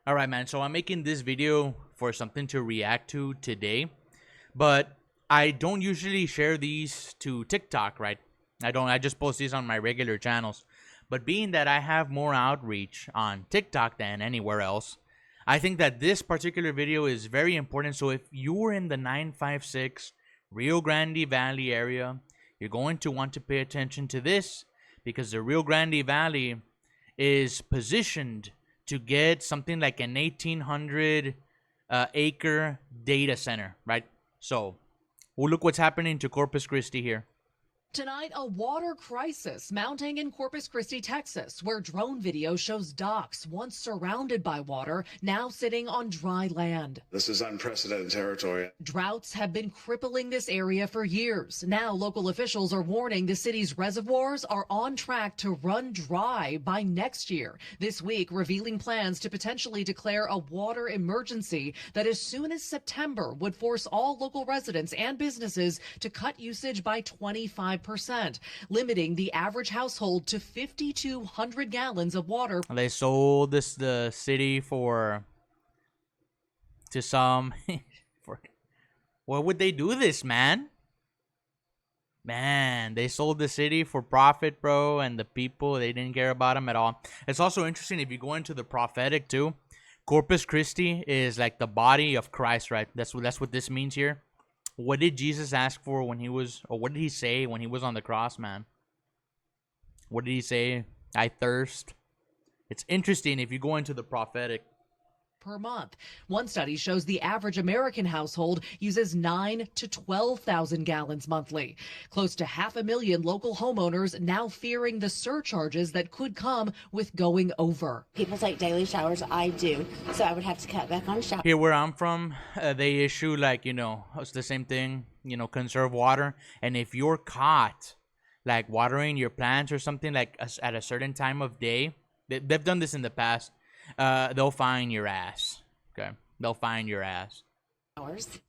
All right, man. So I'm making this video for something to react to today, but I don't usually share these to TikTok, right? I don't. I just post these on my regular channels. But being that I have more outreach on TikTok than anywhere else, I think that this particular video is very important. So if you're in the 956 Rio Grande Valley area, you're going to want to pay attention to this because the Rio Grande Valley is positioned to get something like an 1,800 acre data center, right? So, well, look what's happening to Corpus Christi here. Tonight, a water crisis mounting in Corpus Christi, Texas, where drone video shows docks once surrounded by water, now sitting on dry land. This is unprecedented territory. Droughts have been crippling this area for years. Now, local officials are warning the city's reservoirs are on track to run dry by next year. This week, revealing plans to potentially declare a water emergency that as soon as September would force all local residents and businesses to cut usage by 25%, limiting the average household to 5,200 gallons of water. They sold the city to some for what would they do this, man? Man, they sold the city for profit, bro, and the people, they didn't care about them at all. It's also interesting if you go into the prophetic too. Corpus Christi is like the body of Christ, right? That's what this means here. What did Jesus ask for when he was, or what did he say when he was on the cross, man? What did he say? I thirst. It's interesting if you go into the prophetic. Per month. One study shows the average American household uses 9,000 to 12,000 gallons monthly. Close to 500,000 local homeowners now fearing the surcharges that could come with going over. People take daily showers. I do. So I would have to cut back on showers. Here where I'm from, they issue like, it's the same thing, conserve water. And if you're caught like watering your plants or something like at a certain time of day, they've done this in the past. They'll fine your ass. Okay, they'll fine your ass.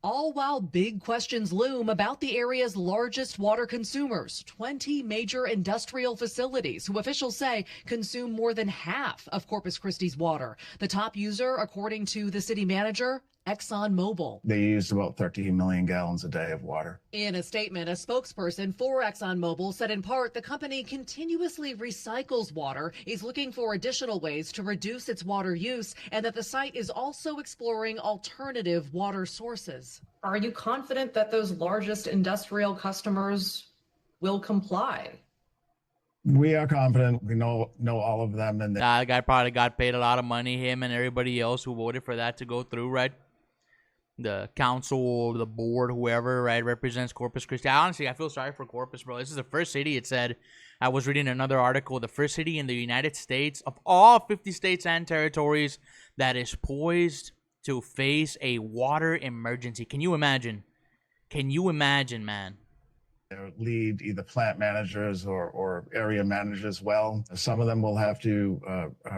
All while big questions loom about the area's largest water consumers, 20 major industrial facilities who officials say consume more than half of Corpus Christi's water. The top user, according to the city manager, ExxonMobil. They use about 13 million gallons a day of water. In a statement, a spokesperson for ExxonMobil said in part the company continuously recycles water, is looking for additional ways to reduce its water use, and that the site is also exploring alternative water sources. Are you confident that those largest industrial customers will comply? We are confident. We know all of them. And that guy probably got paid a lot of money, him and everybody else who voted for that to go through, right? The council, the board, whoever, right, represents Corpus Christi. Honestly, I feel sorry for Corpus, bro. This is the first city, it said. I was reading another article, the first city in the United States, of all 50 states and territories, that is poised to face a water emergency. Can you imagine? Can you imagine, man? Lead either plant managers or area managers well. Some of them will have to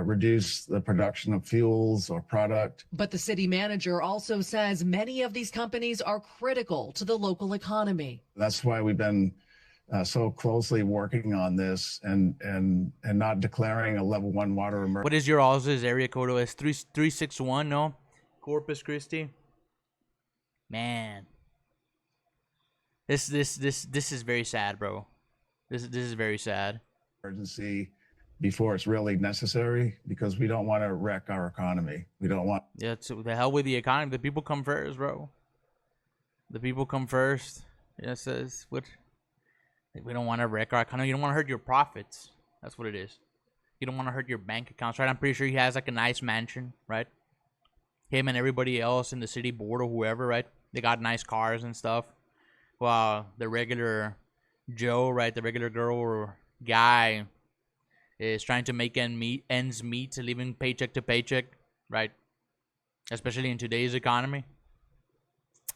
reduce the production of fuels or product. But the city manager also says many of these companies are critical to the local economy. That's why we've been so closely working on this and not declaring a level 1 water emergency. What is your all's area code? Is 361? No, Corpus Christi. Man. This is very sad, bro. This is very sad. Emergency before it's really necessary, because we don't want to wreck our economy. We don't want. Yeah, to the hell with the economy. The people come first, bro. The people come first. Yeah, says what? We don't want to wreck our economy. You don't want to hurt your profits. That's what it is. You don't want to hurt your bank accounts, right? I'm pretty sure he has like a nice mansion, right? Him and everybody else in the city board or whoever, right? They got nice cars and stuff. Well, the regular Joe, right, the regular girl or guy is trying to make ends meet, living paycheck to paycheck, right? Especially in today's economy.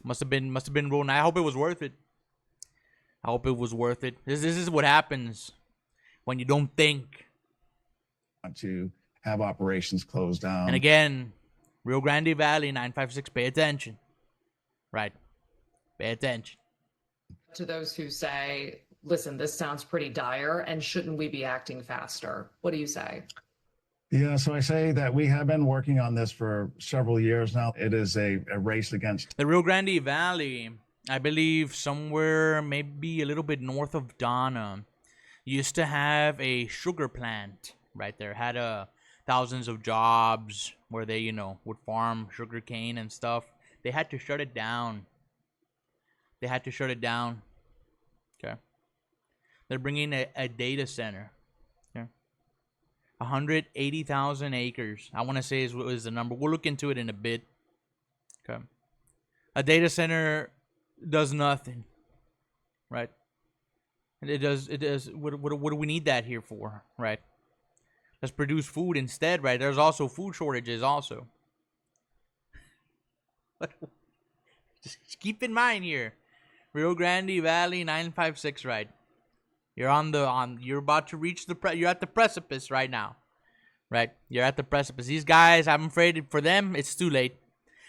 Must have been real nice. I hope it was worth it. I hope it was worth it. This is what happens when you don't think. Want to have operations closed down. And again, Rio Grande Valley 956. Pay attention, right? Pay attention. To those who say, listen, this sounds pretty dire, and shouldn't we be acting faster? What do you say? Yeah, so I say that we have been working on this for several years now. It is a race against The Rio Grande Valley, I believe somewhere maybe a little bit north of Donna, used to have a sugar plant right there. Had thousands of jobs where they, would farm sugar cane and stuff. They had to shut it down. They had to shut it down. Okay. They're bringing a data center. 180,000 acres. I want to say is the number. We'll look into it in a bit. Okay. A data center does nothing, right? It does. What do we need that here for, right? Let's produce food instead, right? There's also food shortages also. Just keep in mind here, Rio Grande Valley 956, right? You're about to reach you're at the precipice right now. Right? You're at the precipice. These guys, I'm afraid for them, it's too late.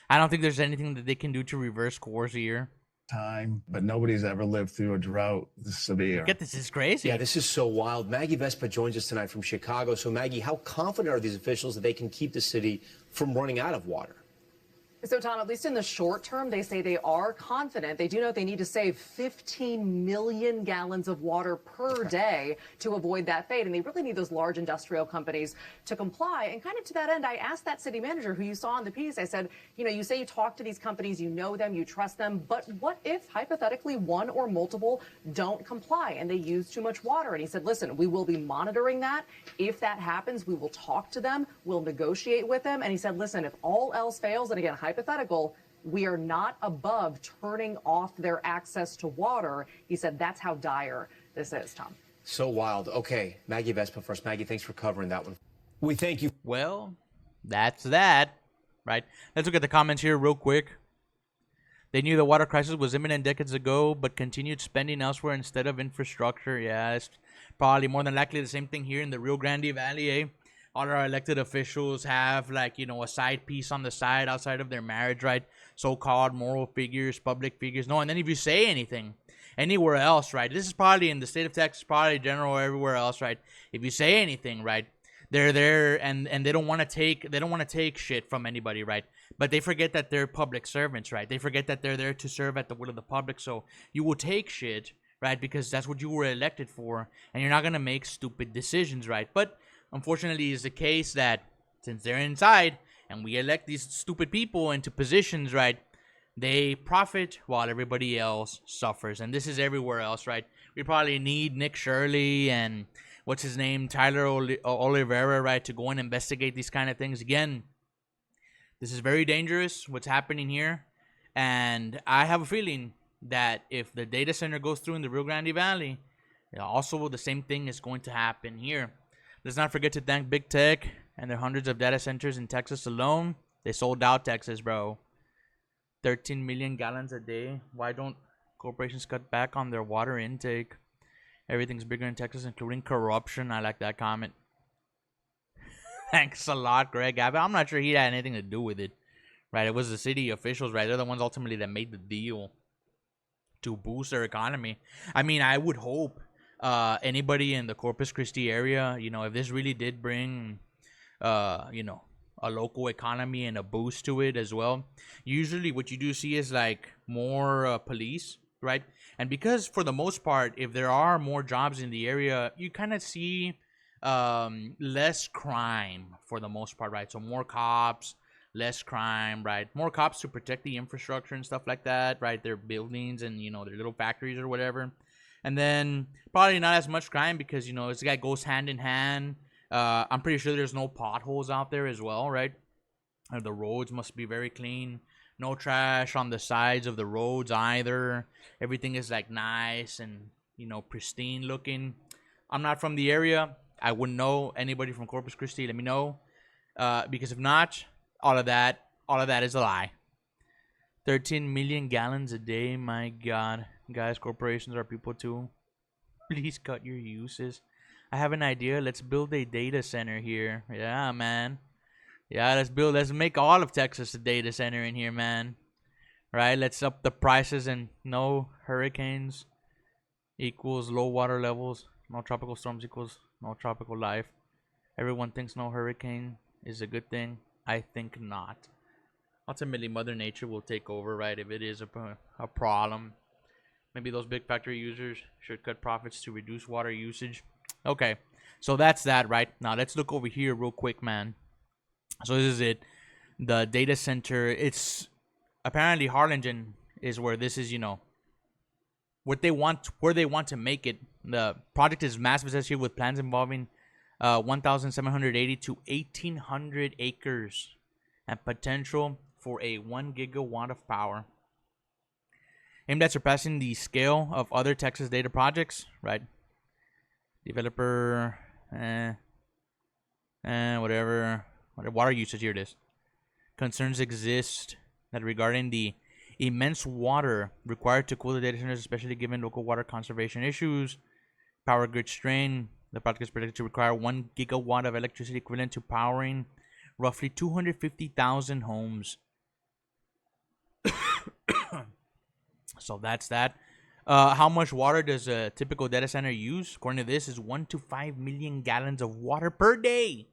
I don't think there's anything that they can do to reverse course here. time, but nobody's ever lived through a drought this severe. Get this is crazy. Yeah, this is so wild. Maggie Vespa joins us tonight from Chicago. So, Maggie, how confident are these officials that they can keep the city from running out of water? So, Tom, at least in the short term, they say they are confident. They do know they need to save 15 million gallons of water per day to avoid that fate. And they really need those large industrial companies to comply. And kind of to that end, I asked that city manager who you saw in the piece, I said, you say you talk to these companies, you know them, you trust them, but what if hypothetically one or multiple don't comply and they use too much water? And he said, listen, we will be monitoring that. If that happens, we will talk to them, we'll negotiate with them. And he said, listen, if all else fails, and again, hypothetical, we are not above turning off their access to water. He said that's how dire this is, Tom. So wild. Okay, Maggie Vespa first. Maggie, thanks for covering that one. We thank you. Well, that's that, right? Let's look at the comments here real quick. They knew the water crisis was imminent decades ago, but continued spending elsewhere instead of infrastructure. Yeah, it's probably more than likely the same thing here in the Rio Grande Valley, eh? All our elected officials have, like, a side piece on the side outside of their marriage, right? So-called moral figures, public figures. No, and then if you say anything anywhere else, right? This is probably in the state of Texas, probably general everywhere else, right? If you say anything, right, they're there and they don't want to take shit from anybody, right? But they forget that they're public servants, right? They forget that they're there to serve at the will of the public. So you will take shit, right? Because that's what you were elected for, and you're not gonna make stupid decisions, right? But unfortunately, it's the case that since they're inside and we elect these stupid people into positions, right, they profit while everybody else suffers. And this is everywhere else, right? We probably need Nick Shirley and what's his name, Tyler Oliveira, right, to go and investigate these kind of things. Again, this is very dangerous, what's happening here. And I have a feeling that if the data center goes through in the Rio Grande Valley, also the same thing is going to happen here. Let's not forget to thank Big Tech and their hundreds of data centers in Texas alone. They sold out Texas, bro. 13 million gallons a day. Why don't corporations cut back on their water intake? Everything's bigger in Texas, including corruption. I like that comment. Thanks a lot, Greg Abbott. I'm not sure he had anything to do with it, right? It was the city officials, right? They're the ones ultimately that made the deal to boost their economy. I mean, I would hope anybody in the Corpus Christi area, if this really did bring, a local economy and a boost to it as well. Usually what you do see is like more police, right? And because for the most part, if there are more jobs in the area, you kind of see less crime for the most part, right? So more cops, less crime, right? More cops to protect the infrastructure and stuff like that, right? Their buildings and, their little factories or whatever. And then probably not as much crime because, this guy goes hand in hand. I'm pretty sure there's no potholes out there as well, right? The roads must be very clean. No trash on the sides of the roads either. Everything is like nice and, pristine looking. I'm not from the area. I wouldn't know. Anybody from Corpus Christi, let me know. Because if not, all of that is a lie. 13 million gallons a day, my God. Guys, corporations are people too. Please cut your uses. I have an idea. Let's build a data center here. Yeah, man. Yeah, let's make all of Texas a data center in here, man. Right? Let's up the prices and no hurricanes equals low water levels. No tropical storms equals no tropical life. Everyone thinks no hurricane is a good thing. I think not. Ultimately, Mother Nature will take over, right? If it is a problem, maybe those big factory users should cut profits to reduce water usage. Okay, so that's that, right? Now let's look over here real quick, man. So this is it. The data center. It's apparently Harlingen is where this is. What they want, where they want to make it. The project is massive, as here, with plans involving 1,780 to 1,800 acres and potential for a 1 gigawatt of power. Aimed at surpassing the scale of other Texas data projects, right? Developer, whatever. Water usage, here it is. Concerns exist that regarding the immense water required to cool the data centers, especially given local water conservation issues, power grid strain. The project is predicted to require 1 gigawatt of electricity, equivalent to powering roughly 250,000 homes. So that's that. How much water does a typical data center use? According to this, is 1 to 5 million gallons of water per day,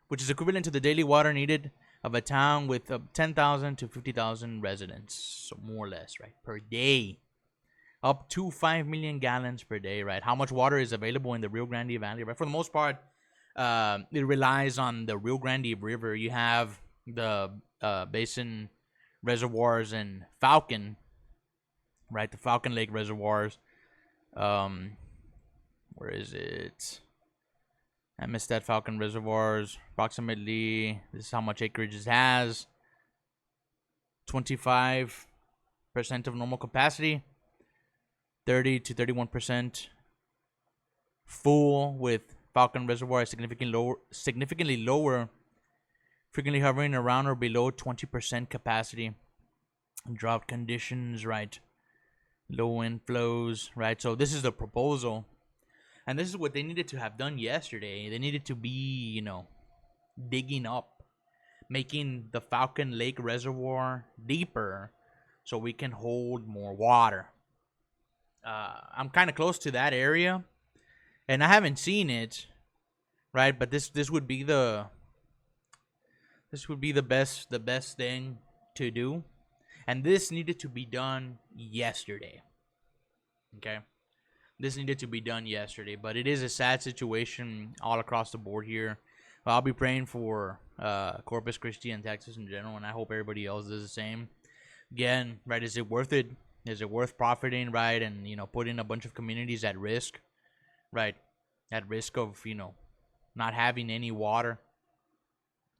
which is equivalent to the daily water needed of a town with 10,000 to 50,000 residents. So more or less, right? Per day. Up to 5 million gallons per day, right? How much water is available in the Rio Grande Valley, right? For the most part, it relies on the Rio Grande River. You have the basin reservoirs in Falcon, right? The Falcon Lake reservoirs. Where is it? I missed that. Falcon reservoirs. Approximately, this is how much acreage it has. 25% of normal capacity. 30 to 31% full, with Falcon Reservoir significantly lower, frequently hovering around or below 20% capacity. Drought conditions, right? Low inflows, right? So this is the proposal, and this is what they needed to have done yesterday. They needed to be, digging up, making the Falcon Lake Reservoir deeper so we can hold more water. I'm kind of close to that area, and I haven't seen it, right? But this would be the best thing to do, and this needed to be done yesterday. Okay, this needed to be done yesterday, but it is a sad situation all across the board here. I'll be praying for Corpus Christi and Texas in general, and I hope everybody else does the same. Again, right? Is it worth it? Is it worth profiting, right? And, putting a bunch of communities at risk, right? At risk of, not having any water.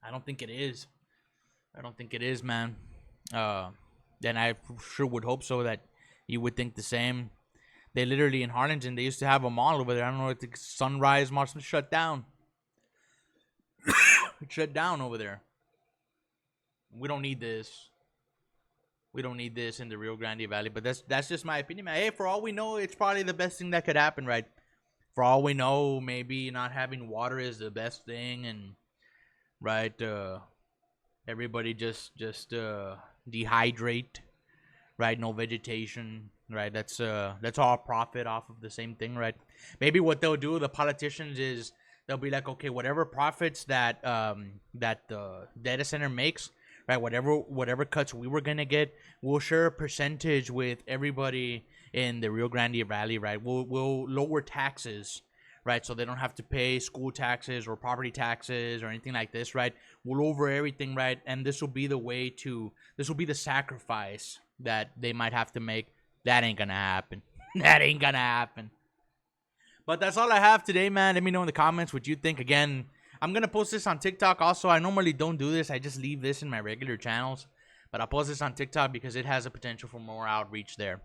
I don't think it is. I don't think it is, man. And I sure would hope so that you would think the same. They literally, in Harlingen, they used to have a mall over there. I don't know if the Sunrise Mall shut down. It shut down over there. We don't need this. We don't need this in the Rio Grande Valley, but that's just my opinion, man. Hey, for all we know, it's probably the best thing that could happen, right? For all we know, maybe not having water is the best thing, and right, everybody just dehydrate, right? No vegetation, right? That's all profit off of the same thing, right? Maybe what they'll do, the politicians, is they'll be like, okay, whatever profits that the data center makes, right, whatever cuts we were gonna get, we'll share a percentage with everybody in the Rio Grande Valley, right? We'll lower taxes, right, so they don't have to pay school taxes or property taxes or anything like this, right? We'll lower everything, right? And this will be the sacrifice that they might have to make. That ain't gonna happen. That ain't gonna happen. But that's all I have today, man. Let me know in the comments what you think. Again, I'm going to post this on TikTok also. I normally don't do this. I just leave this in my regular channels. But I'll post this on TikTok because it has a potential for more outreach there.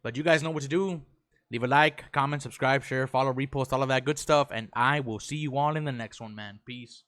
But you guys know what to do. Leave a like, comment, subscribe, share, follow, repost, all of that good stuff. And I will see you all in the next one, man. Peace.